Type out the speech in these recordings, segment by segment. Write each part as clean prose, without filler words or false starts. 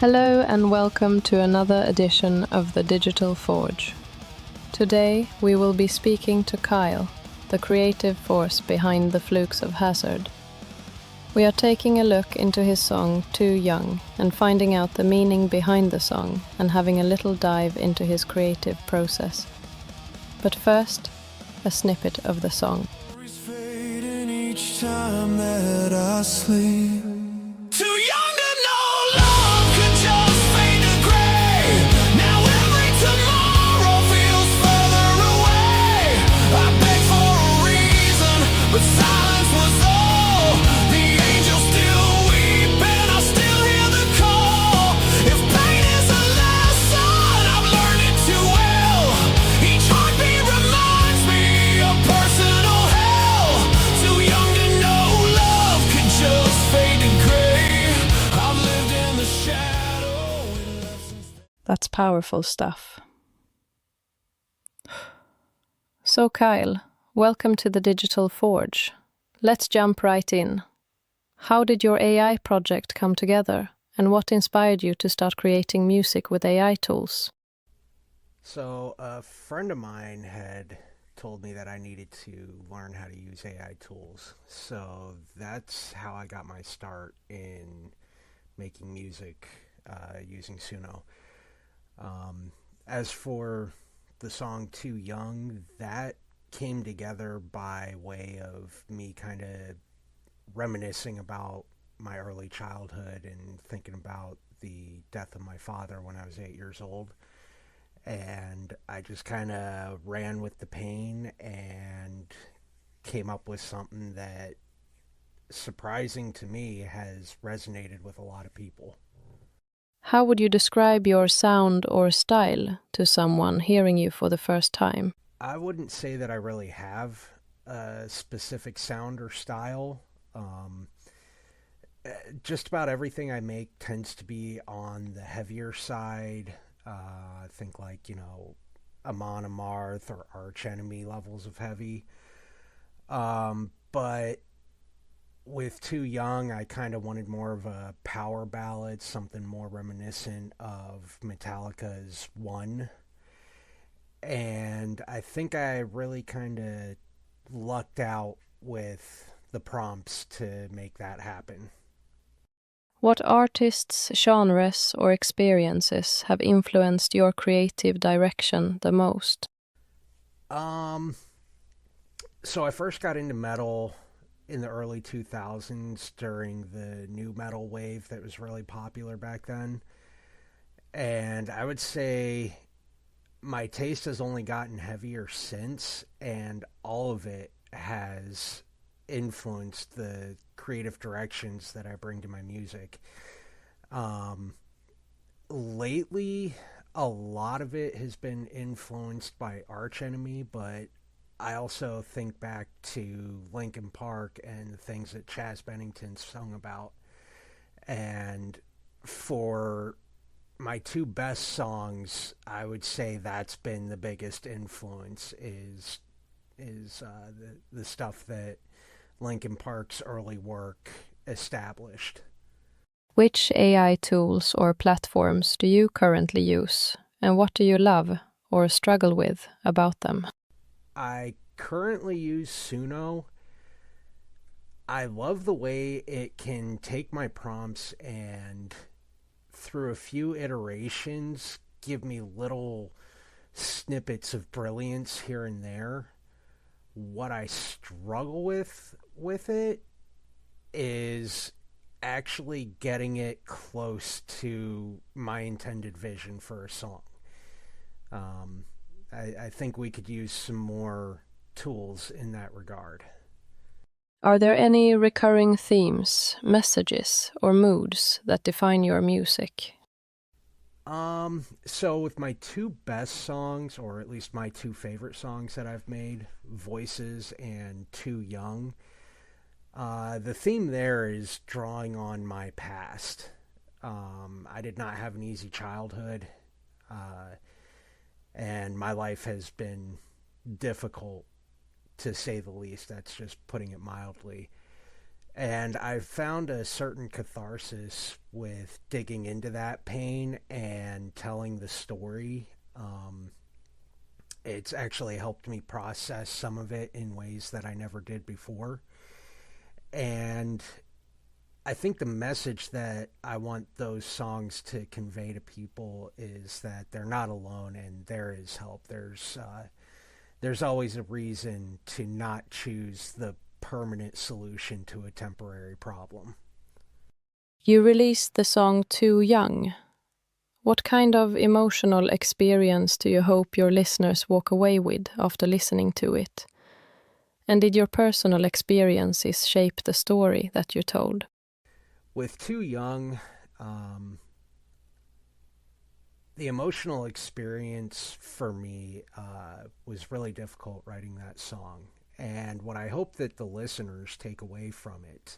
Hello and welcome to another edition of the Digital Forge. Today we will be speaking to Kyle, the creative force behind the Flukesofhazard. We are taking a look into his song Too Young and finding out the meaning behind the song and having a little dive into his creative process. But first, a snippet of the song. Fading each time that I sleep. Too young to know love could just fade to gray. Now every tomorrow feels further away. I beg for a reason, but silence was all. The angels still weep and I still hear the call. If pain is a lesson, I've learned it too well. Each heartbeat reminds me of personal hell. Too young to know love could just fade to gray. I've lived in the shadow with lessons. That's powerful stuff. So Kyle, welcome to the Digital Forge. Let's jump right in. How did your AI project come together, and what inspired you to start creating music with AI tools? So a friend of mine had told me that I needed to learn how to use AI tools. So that's how I got my start in making music using Suno. As for the song Too Young, that came together by way of me kind of reminiscing about my early childhood and thinking about the death of my father when I was 8 years old. And I just kind of ran with the pain and came up with something that, surprising to me, has resonated with a lot of people. How would you describe your sound or style to someone hearing you for the first time? I wouldn't say that I really have a specific sound or style. Just about everything I make tends to be on the heavier side. I think like, Amon Amarth or Arch Enemy levels of heavy. But with Too Young, I kind of wanted more of a power ballad, something more reminiscent of Metallica's One. And I think I really kind of lucked out with the prompts to make that happen. What artists, genres, or experiences have influenced your creative direction the most? So I first got into metal in the early 2000s during the new metal wave that was really popular back then. And I would say my taste has only gotten heavier since, and all of it has influenced the creative directions that I bring to my music. Lately, a lot of it has been influenced by Arch Enemy, but I also think back to Linkin Park and the things that Chaz Bennington sung about. And for my two best songs, I would say that's been the biggest influence is the stuff that Linkin Park's early work established. Which AI tools or platforms do you currently use, and what do you love or struggle with about them? I currently use Suno. I love the way it can take my prompts and, through a few iterations, give me little snippets of brilliance here and there. What I struggle with it is actually getting it close to my intended vision for a song. I think we could use some more tools in that regard. Are there any recurring themes, messages, or moods that define your music? So with my two best songs, or at least my two favorite songs that I've made, Voices and Too Young, the theme there is drawing on my past. I did not have an easy childhood, and my life has been difficult, to say the least. That's just putting it mildly. And I found a certain catharsis with digging into that pain and telling the story. It's actually helped me process some of it in ways that I never did before. And I think the message that I want those songs to convey to people is that they're not alone and there is help. There's always a reason to not choose the permanent solution to a temporary problem. You released the song Too Young. What kind of emotional experience do you hope your listeners walk away with after listening to it? And did your personal experiences shape the story that you told? With Too Young, the emotional experience for me was really difficult writing that song. And what I hope that the listeners take away from it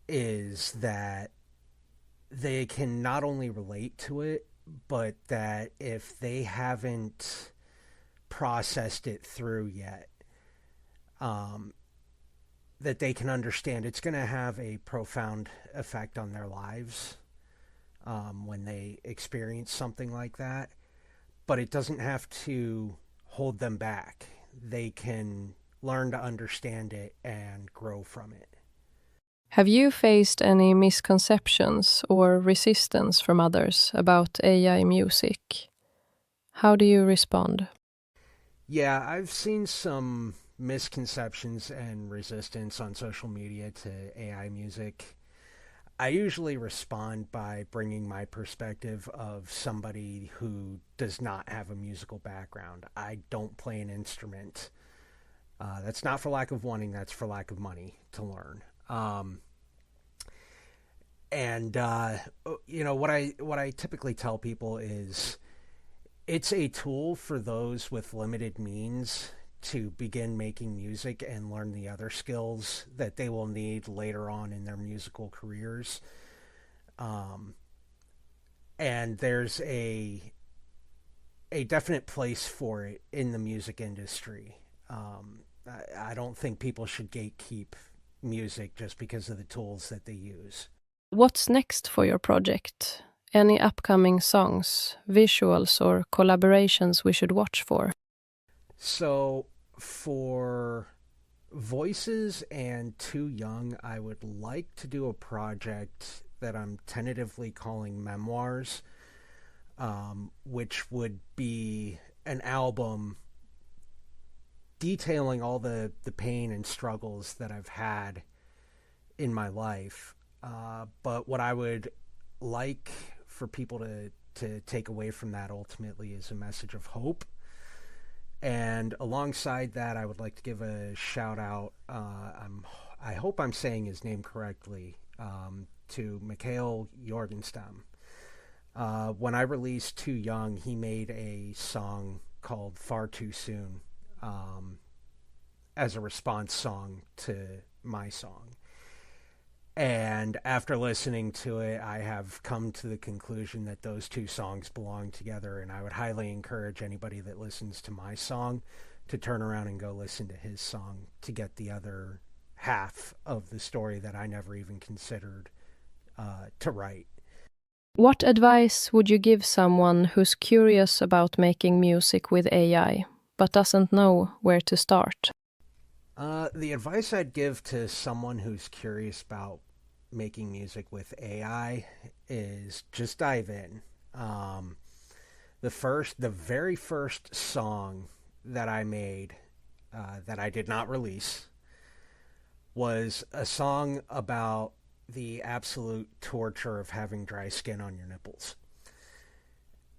is that they can not only relate to it, but that if they haven't processed it through yet, that they can understand it's going to have a profound effect on their lives when they experience something like that. But it doesn't have to hold them back. They can learn to understand it and grow from it. Have you faced any misconceptions or resistance from others about AI music? How do you respond? Yeah, I've seen some misconceptions and resistance on social media to AI music. I usually respond by bringing my perspective of somebody who does not have a musical background. I don't play an instrument. That's not for lack of wanting, that's for lack of money to learn. What I typically tell people is it's a tool for those with limited means to begin making music and learn the other skills that they will need later on in their musical careers. And there's a definite place for it in the music industry. I don't think people should gatekeep music just because of the tools that they use. What's next for your project? Any upcoming songs, visuals, or collaborations we should watch for? So, for Voices and Too Young, I would like to do a project that I'm tentatively calling Memoirs, which would be an album detailing all the pain and struggles that I've had in my life. But what I would like for people to take away from that ultimately is a message of hope. And alongside that, I would like to give a shout out, I hope I'm saying his name correctly, to Mikhail Jorgenstam. When I released Too Young, he made a song called Far Too Soon as a response song to my song. And after listening to it, I have come to the conclusion that those two songs belong together, and I would highly encourage anybody that listens to my song to turn around and go listen to his song to get the other half of the story that I never even considered to write. What advice would you give someone who's curious about making music with AI, but doesn't know where to start? The advice I'd give to someone who's curious about making music with AI is just dive in. The very first song that I made that I did not release was a song about the absolute torture of having dry skin on your nipples.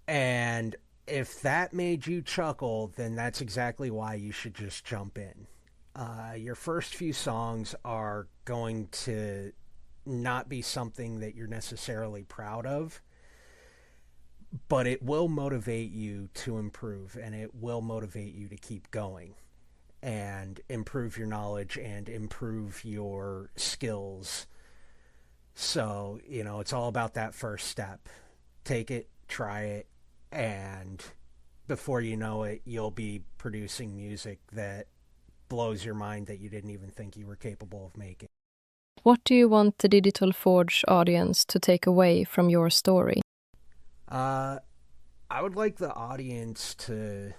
And if that made you chuckle, then that's exactly why you should just jump in. Your first few songs are going to not be something that you're necessarily proud of, but it will motivate you to improve, and it will motivate you to keep going and improve your knowledge and improve your skills. So, it's all about that first step. Take it, try it, and before you know it, you'll be producing music that blows your mind that you didn't even think you were capable of making. What do you want the Digital Forge audience to take away from your story? I would like the audience to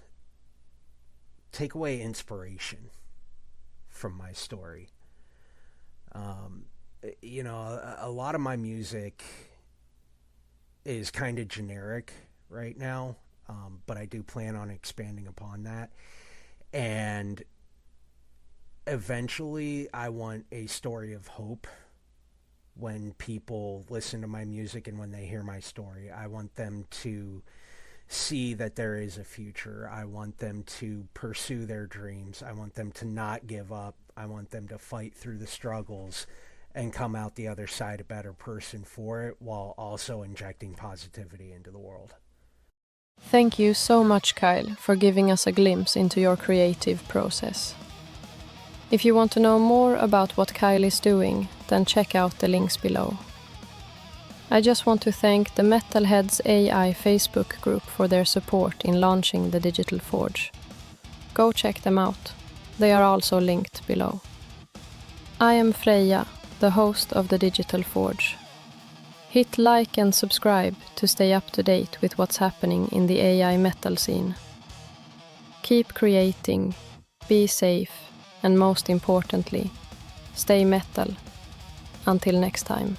take away inspiration from my story. A lot of my music is kind of generic right now, but I do plan on expanding upon that. And eventually, I want a story of hope when people listen to my music and when they hear my story. I want them to see that there is a future. I want them to pursue their dreams. I want them to not give up. I want them to fight through the struggles and come out the other side a better person for it, while also injecting positivity into the world. Thank you so much, Kyle, for giving us a glimpse into your creative process. If you want to know more about what Kyle is doing, then check out the links below. I just want to thank the Metalheads AI Facebook group for their support in launching the Digital Forge. Go check them out. They are also linked below. I am Freja, the host of the Digital Forge. Hit like and subscribe to stay up to date with what's happening in the AI metal scene. Keep creating, be safe, and most importantly, stay metal. Until next time.